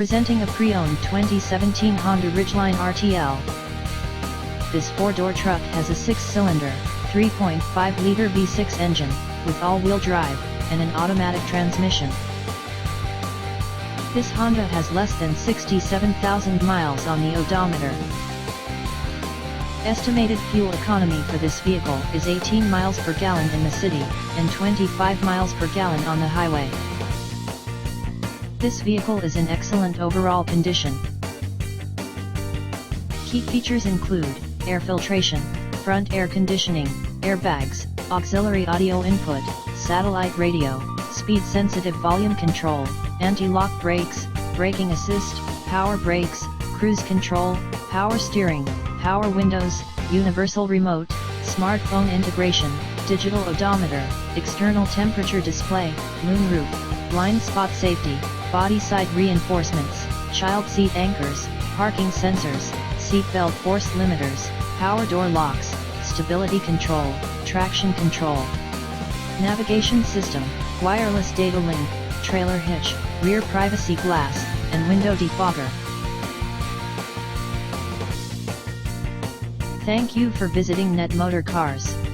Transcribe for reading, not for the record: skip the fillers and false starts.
Presenting a pre-owned 2017 Honda Ridgeline RTL. This four-door truck has a six-cylinder, 3.5-liter V6 engine, with all-wheel drive, and an automatic transmission. This Honda has less than 67,000 miles on the odometer. Estimated fuel economy for this vehicle is 18 miles per gallon in the city, and 25 miles per gallon on the highway. This vehicle is in excellent overall condition. Key features include air filtration, front air conditioning, airbags, auxiliary audio input, satellite radio, speed-sensitive volume control, anti-lock brakes, braking assist, power brakes, cruise control, power steering, power windows, universal remote, smartphone integration, digital odometer, external temperature display, moonroof, blind spot safety, body side reinforcements, child seat anchors, parking sensors, seat belt force limiters, power door locks, stability control, traction control, navigation system, wireless data link, trailer hitch, rear privacy glass, and window defogger. Thank you for visiting Motorcars.